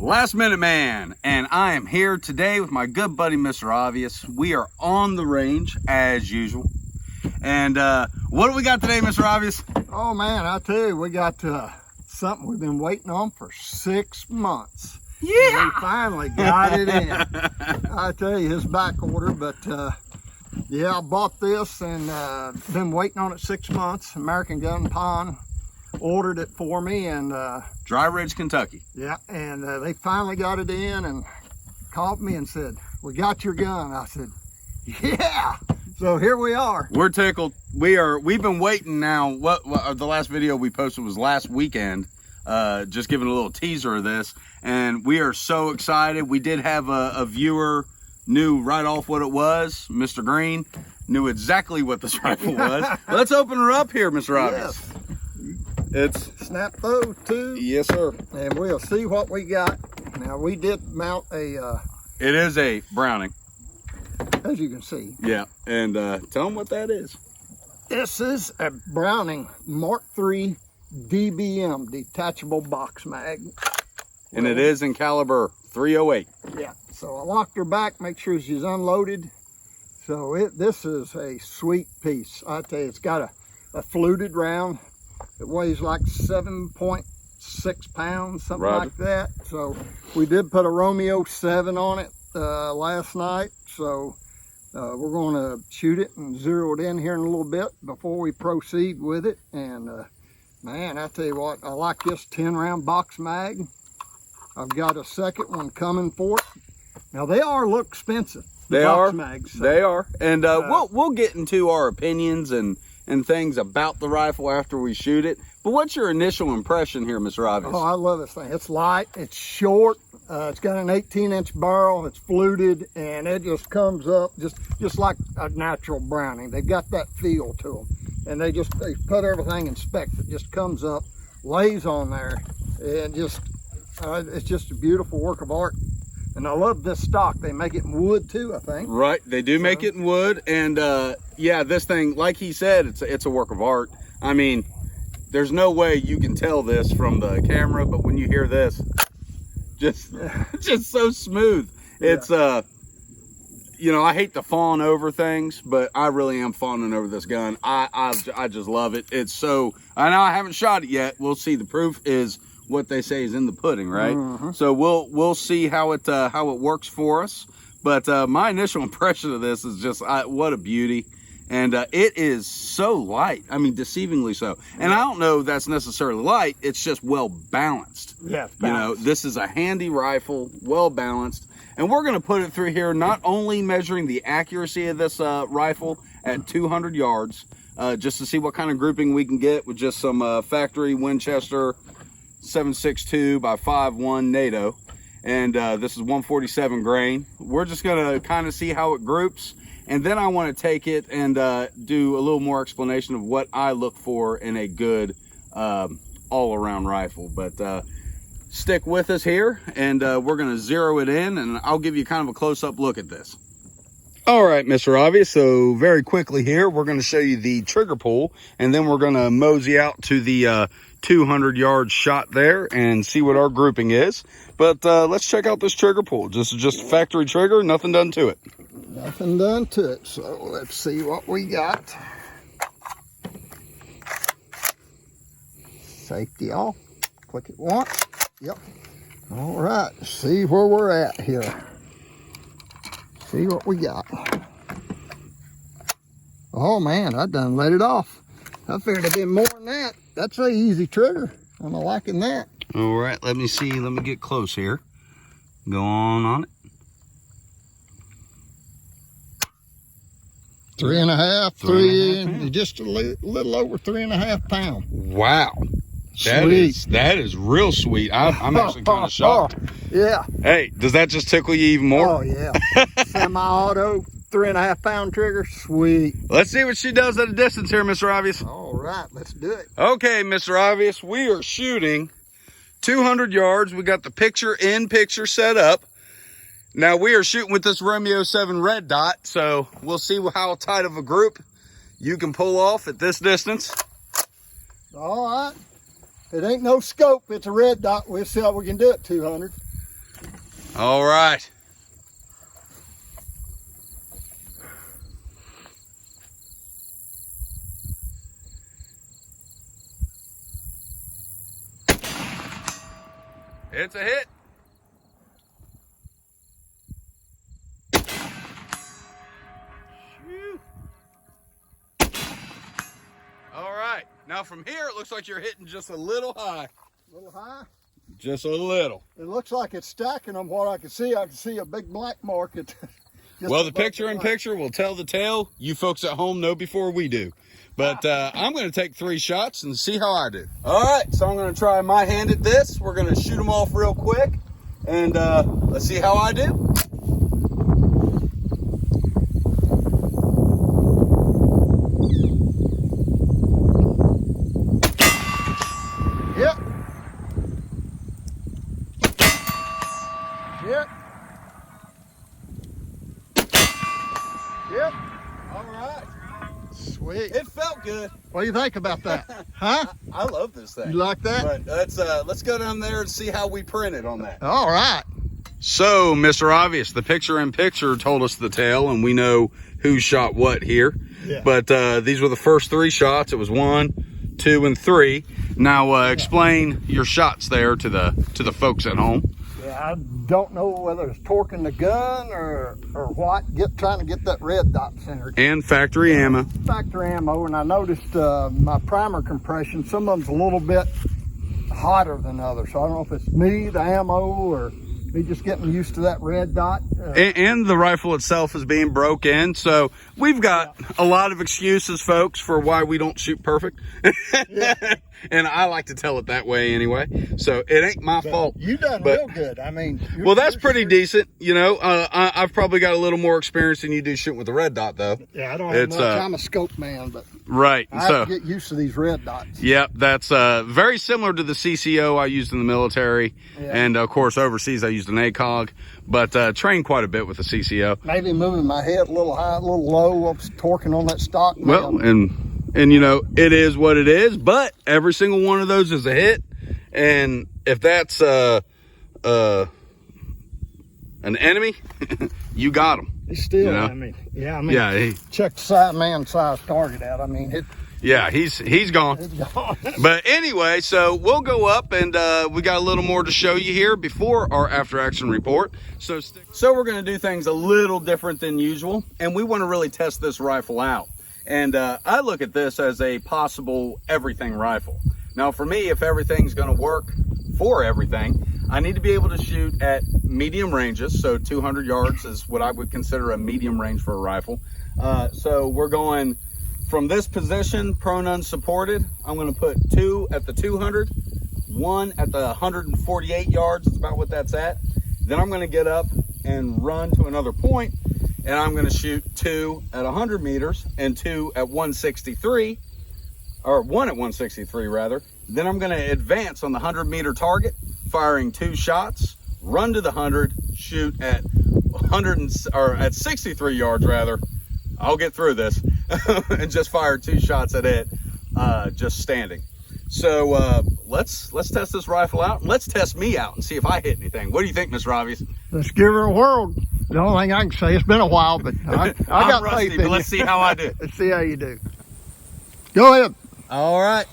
Last Minute Man, and I am here today with my good buddy Mr. Obvious. We are on the range as usual. And what do we got today, Mr. Obvious? Oh man, I tell you, we got something we've been waiting on for 6 months. Yeah, we finally got it in. I tell you, his back order, but yeah, I bought this and been waiting on it 6 months. American Gun Pond ordered it for me, and Dry Ridge, Kentucky. Yeah, and they finally got it in and called me and said, "We got your gun." I said, "Yeah." So here we are. We're tickled. We've been waiting now. What the last video we posted was last weekend. Just giving a little teaser of this, and we are so excited. We did have a viewer knew right off what it was. Mr. Green knew exactly what this rifle was. Let's open her up here, Mr. Obvious. Yes. It's snap those too. Yes, sir. And we'll see what we got. Now we did mount a. It is a Browning, as you can see. Yeah, and tell them what that is. This is a Browning Mark III DBM, detachable box mag. And it is in caliber 308. Yeah. So I locked her back, make sure she's unloaded. So this is a sweet piece. I tell you, it's got a fluted round. It weighs like 7.6 pounds, something like that. So we did put a Romeo 7 on it last night. So we're going to shoot it and zero it in here in a little bit before we proceed with it. And man, I tell you what, I like this 10-round box mag. I've got a second one coming for it. Now they look expensive. They box are. Mags, so. They are. And we'll get into our opinions and things about the rifle after we shoot it. But what's your initial impression here, Mr. Obvious? Oh, I love this thing. It's light, it's short, it's got an 18-inch barrel, it's fluted, and it just comes up just like a natural Browning. They've got that feel to them. And they put everything in spec. It just comes up, lays on there, and it's just a beautiful work of art. And I love this stock. They make it in wood too, I think. Right, they do make it in wood. And yeah, this thing, like he said, it's a work of art. I mean, there's no way you can tell this from the camera, but when you hear this, just so smooth. Yeah. It's you know, I hate to fawn over things, but I really am fawning over this gun. I just love it. It's so, I know I haven't shot it yet. We'll see. The proof is what they say is in the pudding, right? Mm-hmm. So we'll see how it works for us. But my initial impression of this is just what a beauty. And it is so light. I mean, deceivingly so. And I don't know if that's necessarily light. It's just well balanced. Yeah, you know, this is a handy rifle, well balanced. And we're going to put it through here, not only measuring the accuracy of this rifle at 200 yards, just to see what kind of grouping we can get with just some factory Winchester 7.62 by 5.1 NATO. And this is 147 grain. We're just going to kind of see how it groups. And then I want to take it and do a little more explanation of what I look for in a good all-around rifle. But stick with us here, and we're going to zero it in, and I'll give you kind of a close-up look at this. All right, Mr. Obvious, so very quickly here, we're going to show you the trigger pull, and then we're going to mosey out to the 200-yard shot there and see what our grouping is. But let's check out this trigger pull. This is just a factory trigger, nothing done to it. Nothing done to it, so let's see what we got. Safety off, click it once. Yep. All right, see where we're at here. See what we got. Oh man, I done let it off. I figured it'd be more than that. That's an easy trigger. I'm liking that. All right, let me see. Let me get close here. Go on it. 3.5, just a little over 3.5 pounds. Wow. That is real sweet. I'm actually kind of shocked. Yeah. Hey, does that just tickle you even more? Oh yeah. Semi-auto, 3.5 pound trigger, sweet. Let's see what she does at a distance here, Mr. Obvious. All right, let's do it. Okay, Mr. Obvious, we are shooting 200 yards. We got the picture-in-picture set up. Now we are shooting with this Romeo 7 red dot, so we'll see how tight of a group you can pull off at this distance. All right. It ain't no scope, it's a red dot. We'll see how we can do it, 200. All right. It's a hit. Phew. All right. Now from here, it looks like you're hitting just a little high. A little high? Just a little. It looks like it's stacking them. What I can see a big black mark. Well, the picture in picture will tell the tale. You folks at home know before we do. But I'm going to take 3 shots and see how I do. All right, so I'm going to try my hand at this. We're going to shoot them off real quick. And let's see how I do. Yep. Yep. Yep. All right. Sweet. It felt good. What do you think about that? Huh? I love this thing. You like that? But let's go down there and see how we print it on that. All right. So, Mr. Obvious, the picture in picture told us the tale, and we know who shot what here. Yeah. But these were the first 3 shots. It was 1, 2, and 3. Now, explain your shots there to the folks at home. Yeah, I don't know whether it's torquing the gun or what. Trying to get that red dot centered. And factory ammo. Factory ammo, and I noticed my primer compression, some of them's a little bit hotter than others. So I don't know if it's me, the ammo, or me just getting used to that red dot. And the rifle itself is being broke in. So we've got a lot of excuses, folks, for why we don't shoot perfect. Yeah. And I like to tell it that way anyway. So it ain't my fault. You done real good. I mean, well, that's pretty decent. You know, I've probably got a little more experience than you do shooting with the red dot, though. Yeah, I don't have much. I'm a scope man, but right. I have to get used to these red dots. Yep, that's very similar to the CCO I used in the military. Yeah. And, of course, overseas I used an ACOG. But trained quite a bit with the CCO. Maybe moving my head a little high, a little low, torquing on that stock. Well, and you know, it is what it is, but every single one of those is a hit. And if that's an enemy, you got him. He's still, you know? yeah, check the man size target out. I mean, yeah, he's gone. He's gone. But anyway, so we'll go up and we got a little more to show you here before our after action report. So we're going to do things a little different than usual, and we want to really test this rifle out. And I look at this as a possible everything rifle. Now for me, if everything's going to work for everything, I need to be able to shoot at medium ranges. So 200 yards is what I would consider a medium range for a rifle. So we're going from this position, prone unsupported. I'm going to put 2 at the 200, 1 at the 148 yards. That's about what that's at. Then I'm going to get up and run to another point, and I'm going to shoot 2 at 100 meters and 2 at 163, or 1 at 163 rather. Then I'm going to advance on the 100-meter target, firing 2 shots, run to the 100, shoot at 63 yards rather. I'll get through this and just fire 2 shots at it, just standing. So let's test this rifle out, and let's test me out and see if I hit anything. What do you think, Mr. Obvious? Let's give her a whirl. The only thing I can say, it's been a while, but I got rusty, faith in but let's see how I do. Let's see how you do. Go ahead. All right.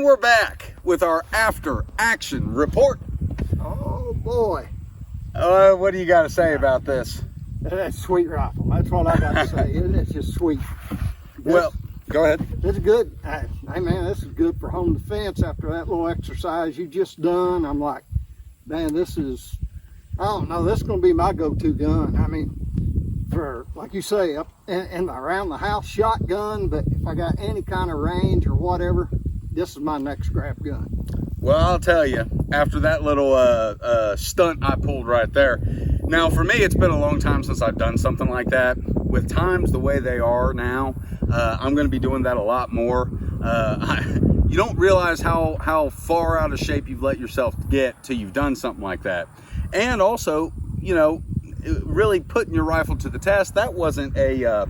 And we're back with our after action report. Oh boy. What do you got to say about this? That's a sweet rifle. That's what I got to say. It's just sweet. Well, go ahead. It's good. Hey man, this is good for home defense after that little exercise you just done. I'm like, man, this is, I don't know, this is going to be my go-to gun. I mean, for, like you say, up and around the house shotgun, but if I got any kind of range or whatever, this is my next grab gun. Well, I'll tell you, after that little stunt I pulled right there. Now, for me, it's been a long time since I've done something like that. With times the way they are now, I'm going to be doing that a lot more. You don't realize how far out of shape you've let yourself get till you've done something like that. And also, you know, really putting your rifle to the test. That wasn't a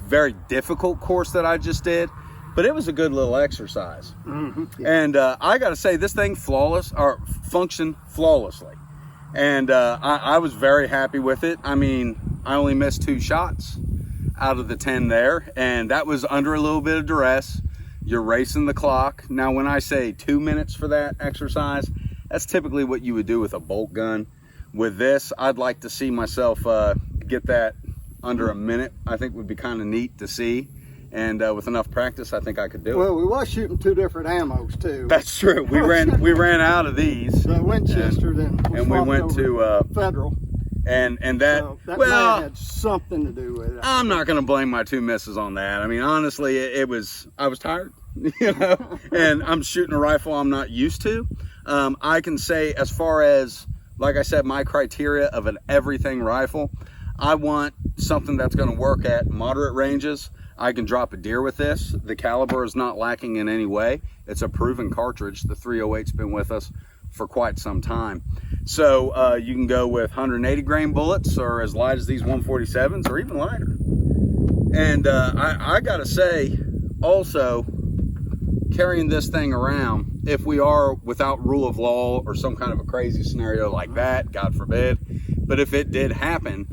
very difficult course that I just did, but it was a good little exercise. Yeah. And I got to say, this thing functioned flawlessly. And I was very happy with it. I mean, I only missed 2 shots out of the 10 there, and that was under a little bit of duress. You're racing the clock. Now, when I say 2 minutes for that exercise, that's typically what you would do with a bolt gun. With this, I'd like to see myself get that under a minute. I think would be kind of neat to see. And with enough practice, I think I could do it. Well, we was shooting 2 different ammos too. That's true. We ran out of these. The Winchester, and we went to Federal. And that, So that well, may have had something to do with it. I'm not going to blame my 2 misses on that. I mean, honestly, I was tired, you know, and I'm shooting a rifle I'm not used to. I can say, as far as, like I said, my criteria of an everything rifle, I want something that's going to work at moderate ranges. I can drop a deer with this. The caliber is not lacking in any way. It's a proven cartridge. The 308's been with us for quite some time. So you can go with 180 grain bullets, or as light as these 147s, or even lighter. And I gotta say, also, carrying this thing around, if we are without rule of law or some kind of a crazy scenario like that, God forbid, but if it did happen,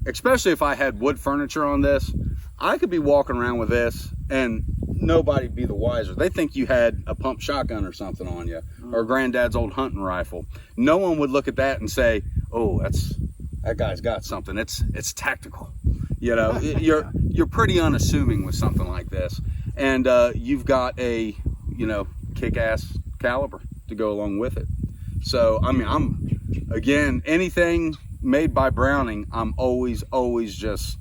especially if I had wood furniture on this, I could be walking around with this and nobody'd be the wiser. They think you had a pump shotgun or something on you, or granddad's old hunting rifle. No one would look at that and say, oh, that guy's got something. It's tactical. You know, you're pretty unassuming with something like this. And you've got a, you know, kick-ass caliber to go along with it. So, I mean, again, anything made by Browning, I'm always just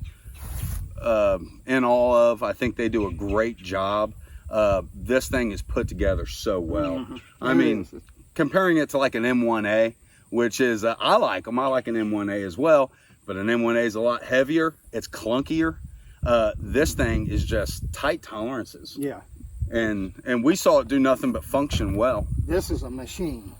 in awe of. I think they do a great job. This thing is put together so well. I mean, comparing it to like an M1A, which is, I like them. I like an M1A as well, but an M1A is a lot heavier. It's clunkier. This thing is just tight tolerances. Yeah. And we saw it do nothing but function well. This is a machine.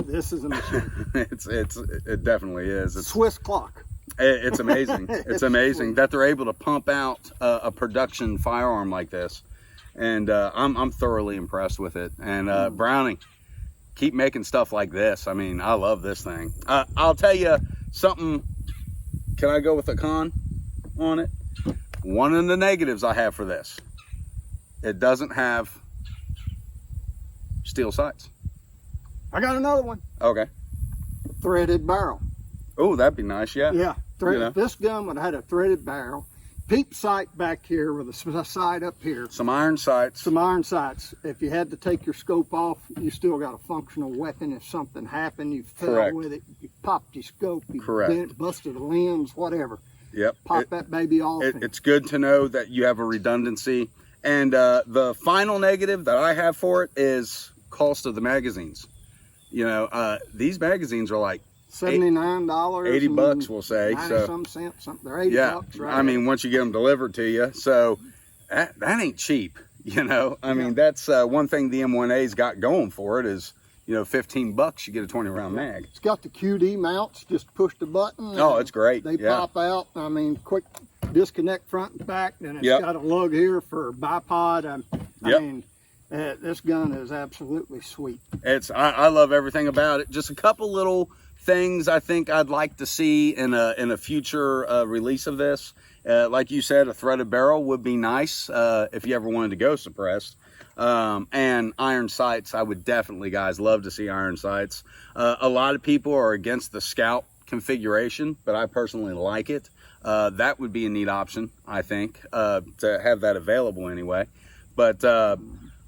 This is a machine. It definitely is. It's Swiss clock. It's amazing. It's amazing that they're able to pump out a production firearm like this, and I'm thoroughly impressed with it. And Browning, keep making stuff like this. I mean, I love this thing. I'll tell you something. Can I go with a con on it? One of the negatives I have for this, it doesn't have steel sights. I got another one. Okay. Threaded barrel. Oh, that'd be nice. Yeah. Yeah. You know. This gun would have had a threaded barrel. Peep sight back here with a sight up here. Some iron sights. Some iron sights. If you had to take your scope off, you still got a functional weapon. If something happened, you fell Correct. with it, you popped your scope, you Correct. bent, busted a lens, whatever. Yep. Pop that baby off. It's good to know that you have a redundancy. And the final negative that I have for it is cost of the magazines. You know, these magazines are like $79, $80, we'll say. 90 So some cents, something. They're $80 yeah, right? I mean, once you get them delivered to you, so that ain't cheap. You know, I mean, that's one thing the M1A's got going for it is, you know, $15, you get a 20 round mag. It's got the QD mounts. Just push the button. Oh, it's great. They pop out. I mean, quick disconnect front and back. And it's got a lug here for bipod. I mean, this gun is absolutely sweet. I love everything about it. Just a couple little things I think I'd like to see in a future release of this. Like you said, a threaded barrel would be nice if you ever wanted to go suppressed. And iron sights, I would definitely, guys, love to see iron sights. A lot of people are against the Scout configuration, but I personally like it. That would be a neat option, I think, to have that available anyway. But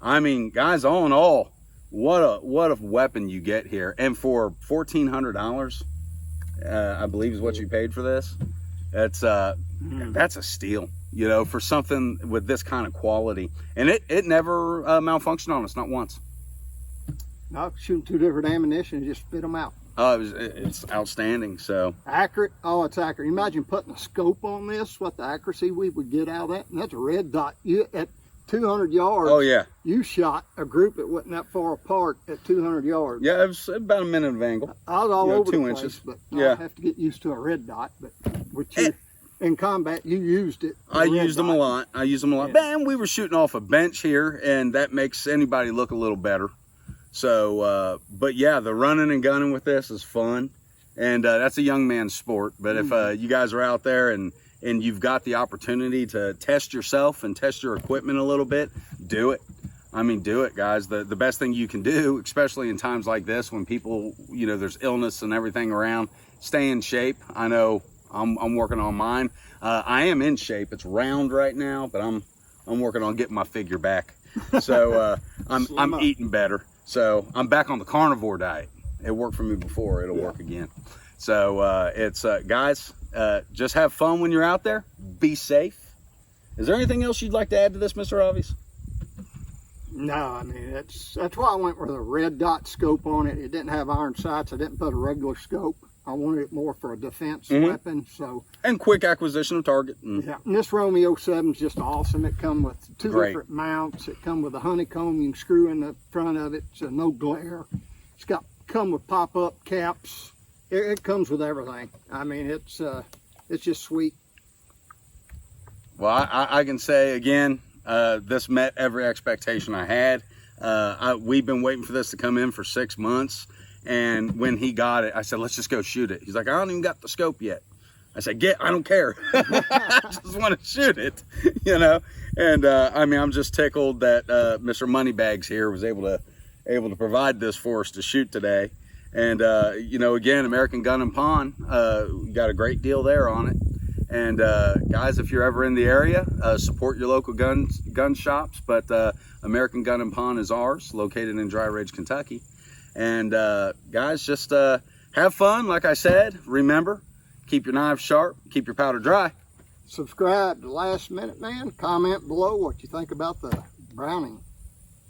I mean, guys, all in all, what a weapon you get here. And for $1,400, I believe is what you paid for this. That's a steal, you know, for something with this kind of quality. And it never malfunctioned on us, not once. No, shooting 2 different ammunition, just spit them out. It's outstanding. So accurate. Oh, it's accurate. Imagine putting a scope on this, what the accuracy we would get out of that. And that's a red dot. You at 200 yards. Oh yeah. You shot a group that wasn't that far apart at 200 yards. Yeah, it was about a minute of angle. I was all over 2 the inches. place, but Yeah. I have to get used to a red dot. But with you in combat, you used it. I used them a lot. Yeah. Man, we were shooting off a bench here, and that makes anybody look a little better. So, but yeah, the running and gunning with this is fun, and that's a young man's sport. But if you guys are out there and you've got the opportunity to test yourself and test your equipment a little bit, do it. I mean, do it, guys. The best thing you can do, especially in times like this when people, you know, there's illness and everything around, stay in shape. I know I'm working on mine. I am in shape. It's round right now, but I'm working on getting my figure back. So I'm eating better. So I'm back on the carnivore diet. It worked for me before. It'll work again. So it's guys, just have fun when you're out there. Be safe. Is there anything else you'd like to add to this, Mr. Obvious? No, I mean, that's why I went with a red dot scope on it. It didn't have iron sights. I didn't put a regular scope. I wanted it more for a defense weapon. So and quick acquisition of target. Yeah, and this Romeo 7 is just awesome. It comes with 2 different mounts. It comes with a honeycomb you can screw in the front of it, so no glare. It's come with pop-up caps. It comes with everything. I mean, it's just sweet. Well, I can say again, this met every expectation I had. We've been waiting for this to come in for 6 months. And when he got it, I said, let's just go shoot it. He's like, I don't even got the scope yet. I said, I don't care. I just want to shoot it, you know? And I mean, I'm just tickled that Mr. Moneybags here was able to provide this for us to shoot today. And, you know, again, American Gun and Pawn, got a great deal there on it. And guys, if you're ever in the area, support your local gun shops. But American Gun and Pawn is ours, located in Dry Ridge, Kentucky. And guys, just have fun. Like I said, remember, keep your knives sharp, keep your powder dry. Subscribe to Last Minute Man. Comment below what you think about the Browning.